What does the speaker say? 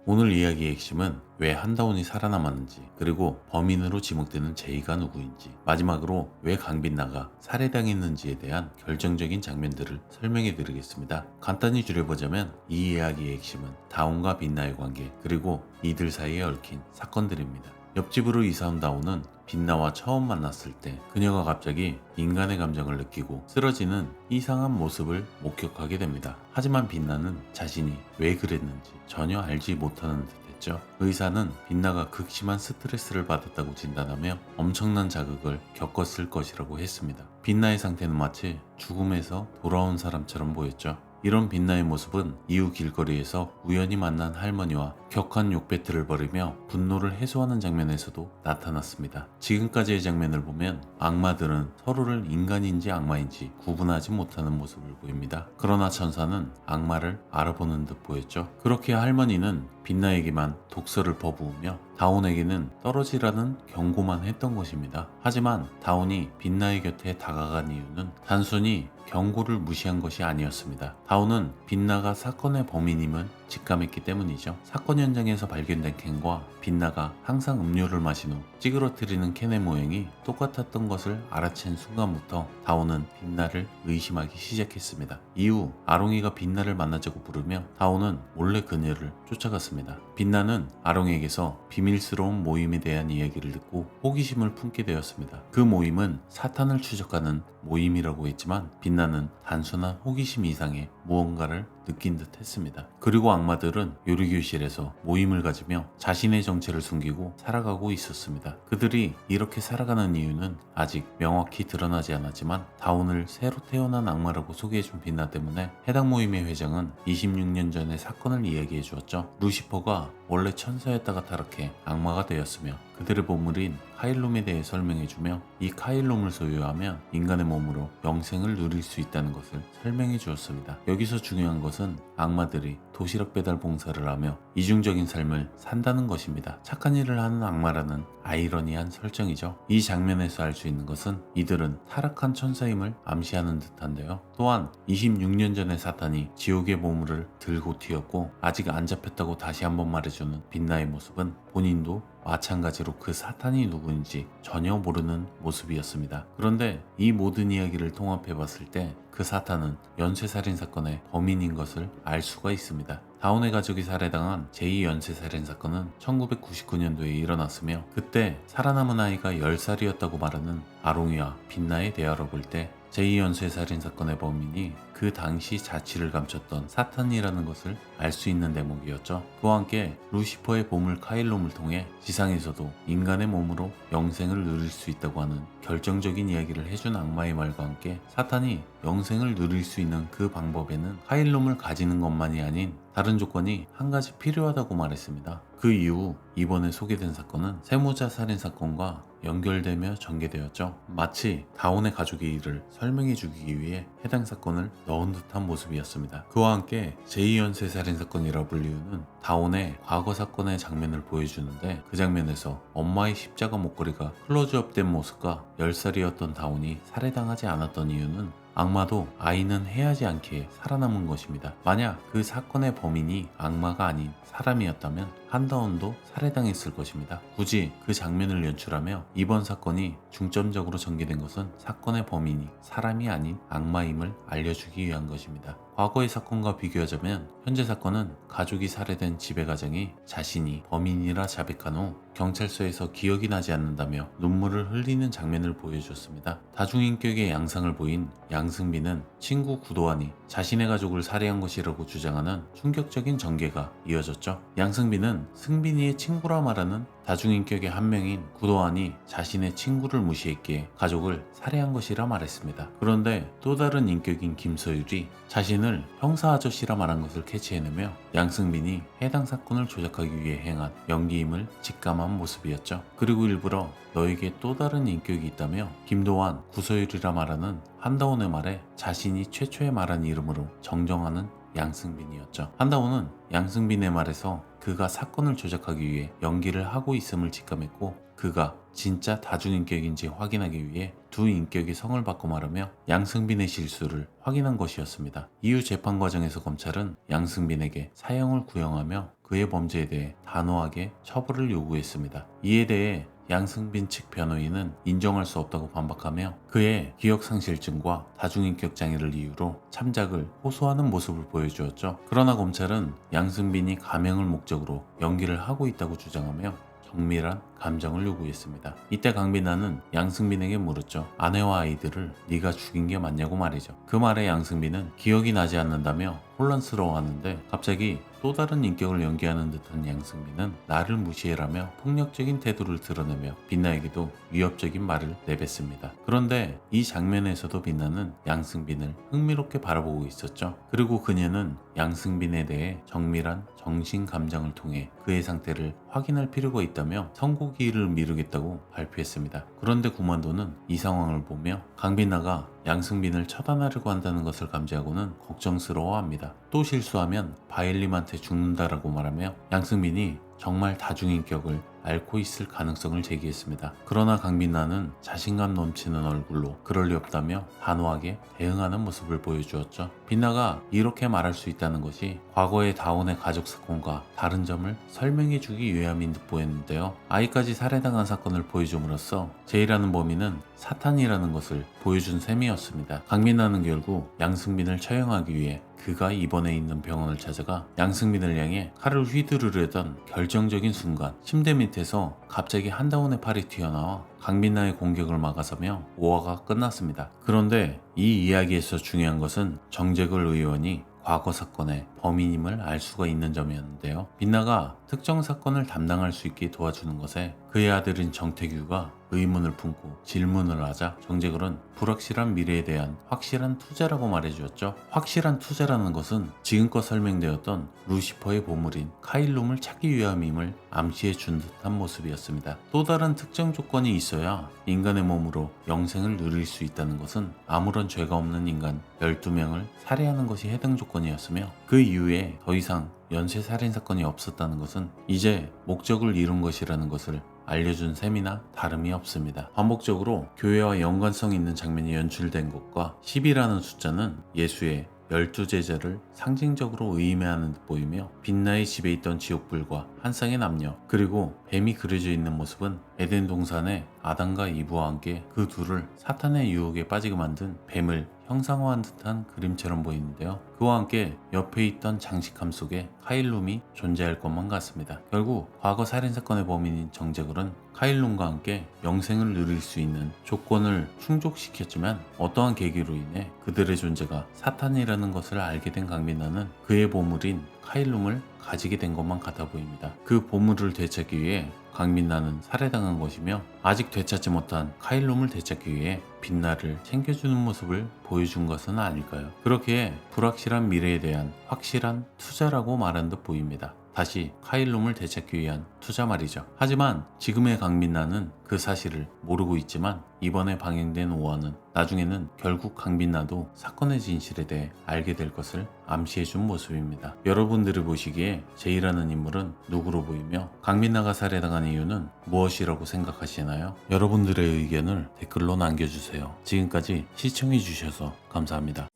오늘 이야기의 핵심은 왜 한다운이 살아남았는지, 그리고 범인으로 지목되는 제이가 누구인지, 마지막으로 왜 강빈나가 살해당했는지에 대한 결정적인 장면들을 설명해 드리겠습니다. 간단히 줄여보자면 이 이야기의 핵심은 다운과 빛나의 관계, 그리고 이들 사이에 얽힌 사건들입니다. 옆집으로 이사온 다운은 빛나와 처음 만났을 때 그녀가 갑자기 인간의 감정을 느끼고 쓰러지는 이상한 모습을 목격하게 됩니다. 하지만 빛나는 자신이 왜 그랬는지 전혀 알지 못하는 듯했죠. 의사는 빛나가 극심한 스트레스를 받았다고 진단하며 엄청난 자극을 겪었을 것이라고 했습니다. 빛나의 상태는 마치 죽음에서 돌아온 사람처럼 보였죠. 이런 빛나의 모습은 이후 길거리에서 우연히 만난 할머니와 격한 욕 배틀을 벌이며 분노를 해소하는 장면에서도 나타났습니다. 지금까지의 장면을 보면 악마들은 서로를 인간인지 악마인지 구분하지 못하는 모습을 보입니다. 그러나 천사는 악마를 알아보는 듯 보였죠. 그렇게 할머니는 빛나에게만 독서를 퍼부으며 다운에게는 떨어지라는 경고만 했던 것입니다. 하지만 다운이 빛나의 곁에 다가간 이유는 단순히 경고를 무시한 것이 아니었습니다. 다운은 빛나가 사건의 범인임을 직감했기 때문이죠. 사건 현장에서 발견된 캔과 빛나가 항상 음료를 마신 후 찌그러뜨리는 캔의 모양이 똑같았던 것을 알아챈 순간부터 다운은 빛나를 의심하기 시작했습니다. 이후 아롱이가 빛나를 만나자고 부르며 다운은 몰래 그녀를 쫓아갔습니다. 빛나는 아롱에게서 비밀스러운 모임에 대한 이야기를 듣고 호기심을 품게 되었습니다. 그 모임은 사탄을 추적하는 모임이라고 했지만 빛나는 단순한 호기심 이상의 무언가를 느낀 듯 했습니다. 그리고 악마들은 요리교실에서 모임을 가지며 자신의 정체를 숨기고 살아가고 있었습니다. 그들이 이렇게 살아가는 이유는 아직 명확히 드러나지 않았지만 다운을 새로 태어난 악마라고 소개해준 빛나 때문에 해당 모임의 회장은 26년 전의 사건을 이야기해 주었죠. 루시퍼가 원래 천사였다가 타락해 악마가 되었으며 그들의 보물인 카일롬에 대해 설명해주며 이 카일롬을 소유하면 인간의 몸으로 영생을 누릴 수 있다는 것을 설명해 주었습니다. 여기서 중요한 것은 악마들이 도시락 배달 봉사를 하며 이중적인 삶을 산다는 것입니다. 착한 일을 하는 악마라는 아이러니한 설정이죠. 이 장면에서 알 수 있는 것은 이들은 타락한 천사임을 암시하는 듯한데요. 또한 26년 전에 사탄이 지옥의 보물을 들고 튀었고 아직 안 잡혔다고 다시 한번 말해주는 빛나의 모습은 본인도 마찬가지로 그 사탄이 누구인지 전혀 모르는 모습이었습니다. 그런데 이 모든 이야기를 통합해 봤을 때 그 사탄은 연쇄살인 사건의 범인인 것을 알 수가 있습니다. 다운의 가족이 살해당한 제2연쇄살인 사건은 1999년도에 일어났으며 그때 살아남은 아이가 10살이었다고 말하는 아롱이와 빛나의 대화를 볼 때 제2연쇄살인 사건의 범인이 그 당시 자취를 감췄던 사탄이라는 것을 알 수 있는 대목이었죠. 그와 함께 루시퍼의 보물 카일롬을 통해 지상에서도 인간의 몸으로 영생을 누릴 수 있다고 하는 결정적인 이야기를 해준 악마의 말과 함께 사탄이 영생을 누릴 수 있는 그 방법에는 카일롬을 가지는 것만이 아닌 다른 조건이 한 가지 필요하다고 말했습니다. 그 이후 이번에 소개된 사건은 세무자 살인 사건과 연결되며 전개되었죠. 마치 다운의 가족의 일을 설명해 주기 위해 해당 사건을 넣은 듯한 모습이었습니다. 그와 함께 제2연쇄 살인 사건이라 불리우는 다운의 과거 사건의 장면을 보여주는데 그 장면에서 엄마의 십자가 목걸이가 클로즈업된 모습과 10살이었던 다운이 살해당하지 않았던 이유는 악마도 아이는 해하지 않게 살아남은 것입니다. 만약 그 사건의 범인이 악마가 아닌 사람이었다면 한다운도 살해당했을 것입니다. 굳이 그 장면을 연출하며 이번 사건이 중점적으로 전개된 것은 사건의 범인이 사람이 아닌 악마임을 알려주기 위한 것입니다. 과거의 사건과 비교하자면 현재 사건은 가족이 살해된 지배가장이 자신이 범인이라 자백한 후 경찰서에서 기억이 나지 않는다며 눈물을 흘리는 장면을 보여줬습니다. 다중인격의 양상을 보인 양승빈은 친구 구도환이 자신의 가족을 살해한 것이라고 주장하는 충격적인 전개가 이어졌죠. 양승빈은 승빈이의 친구라 말하는 다중인격의 한 명인 구도환이 자신의 친구를 무시했기에 가족을 살해한 것이라 말했습니다. 그런데 또 다른 인격인 김서율이 자신을 형사 아저씨라 말한 것을 캐치해내며 양승빈이 해당 사건을 조작하기 위해 행한 연기임을 직감한 모습이었죠. 그리고 일부러 너에게 또 다른 인격이 있다며 김도환, 구서율이라 말하는 한다운의 말에 자신이 최초에 말한 이름으로 정정하는 양승빈이었죠. 한다운은 양승빈의 말에서 그가 사건을 조작하기 위해 연기를 하고 있음을 직감했고 그가 진짜 다중인격인지 확인하기 위해 두 인격의 성을 바꿔 말하며 양승빈의 실수를 확인한 것이었습니다. 이후 재판 과정에서 검찰은 양승빈에게 사형을 구형하며 그의 범죄에 대해 단호하게 처벌을 요구했습니다. 이에 대해 양승빈 측 변호인은 인정할 수 없다고 반박하며 그의 기억상실증과 다중인격 장애를 이유로 참작을 호소하는 모습을 보여주었죠. 그러나 검찰은 양승빈이 감형을 목적으로 연기를 하고 있다고 주장하며 정밀한 감정을 요구했습니다. 이때 강빈나는 양승빈에게 물었죠. 아내와 아이들을 네가 죽인 게 맞냐고 말이죠. 그 말에 양승빈은 기억이 나지 않는다며 혼란스러워하는데 갑자기 또 다른 인격을 연기하는 듯한 양승빈은 나를 무시해라며 폭력적인 태도를 드러내며 빛나에게도 위협적인 말을 내뱉습니다. 그런데 이 장면에서도 빛나는 양승빈을 흥미롭게 바라보고 있었죠. 그리고 그녀는 양승빈에 대해 정밀한 정신 감정을 통해 그의 상태를 확인할 필요가 있다며 선고기일을 미루겠다고 발표했습니다. 그런데 구만도는 이 상황을 보며 강빈나가 양승빈을 처단하려고 한다는 것을 감지하고는 걱정스러워합니다. 또 실수하면 바일님한테 죽는다라고 말하며 양승빈이 정말 다중인격을 앓고 있을 가능성을 제기했습니다. 그러나 강빈나는 자신감 넘치는 얼굴로 그럴 리 없다며 단호하게 대응하는 모습을 보여주었죠. 빛나가 이렇게 말할 수 있다는 것이 과거의 다온의 가족 사건과 다른 점을 설명해주기 위함인 듯 보였는데요. 아이까지 살해당한 사건을 보여줌으로써 제이라는 범인은 사탄이라는 것을 보여준 셈이었습니다. 강빈나는 결국 양승빈을 처형하기 위해 그가 입원해 있는 병원을 찾아가 양승빈을 향해 칼을 휘두르려던 결정적인 순간 침대 밑에서 갑자기 한다운의 팔이 튀어나와 강빈나의 공격을 막아서며 5화가 끝났습니다. 그런데 이 이야기에서 중요한 것은 정재걸 의원이 과거 사건의 범인임을 알 수가 있는 점이었는데요. 빛나가 특정 사건을 담당할 수 있게 도와주는 것에 그의 아들인 정태규가 의문을 품고 질문을 하자 정재걸은 불확실한 미래에 대한 확실한 투자라고 말해주었죠. 확실한 투자라는 것은 지금껏 설명되었던 루시퍼의 보물인 카일룸을 찾기 위함임을 암시해 준 듯한 모습이었습니다. 또 다른 특정 조건이 있어야 인간의 몸으로 영생을 누릴 수 있다는 것은 아무런 죄가 없는 인간 12명을 살해하는 것이 해당 조건이었으며 그 이후에 더 이상 연쇄살인 사건이 없었다는 것은 이제 목적을 이룬 것이라는 것을 알려준 셈이나 다름이 없습니다. 반복적으로 교회와 연관성 있는 장면이 연출된 것과 10이라는 숫자는 예수의 12제자를 상징적으로 의미하는 듯 보이며 빛나의 집에 있던 지옥불과 한 쌍의 남녀 그리고 뱀이 그려져 있는 모습은 에덴 동산의 아담과 이브와 함께 그 둘을 사탄의 유혹에 빠지게 만든 뱀을 형상화한 듯한 그림처럼 보이는데요. 그와 함께 옆에 있던 장식함 속에 카일룸이 존재할 것만 같습니다. 결국 과거 살인사건의 범인인 정재걸은 카일룸과 함께 영생을 누릴 수 있는 조건을 충족시켰지만 어떠한 계기로 인해 그들의 존재가 사탄이라는 것을 알게 된 강민나는 그의 보물인 카일룸을 가지게 된 것만 같아 보입니다. 그 보물을 되찾기 위해 강민나는 살해당한 것이며 아직 되찾지 못한 카일룸을 되찾기 위해 빛나를 챙겨주는 모습을 보여준 것은 아닐까요? 그렇게 불확실한 미래에 대한 확실한 투자라고 말한 듯 보입니다. 다시 카일룸을 되찾기 위한 투자 말이죠. 하지만 지금의 강빈나는 그 사실을 모르고 있지만 이번에 방영된 5화는 나중에는 결국 강빈나도 사건의 진실에 대해 알게 될 것을 암시해준 모습입니다. 여러분들이 보시기에 제이라는 인물은 누구로 보이며 강빈나가 살해당한 이유는 무엇이라고 생각하시나요? 여러분들의 의견을 댓글로 남겨주세요. 지금까지 시청해주셔서 감사합니다.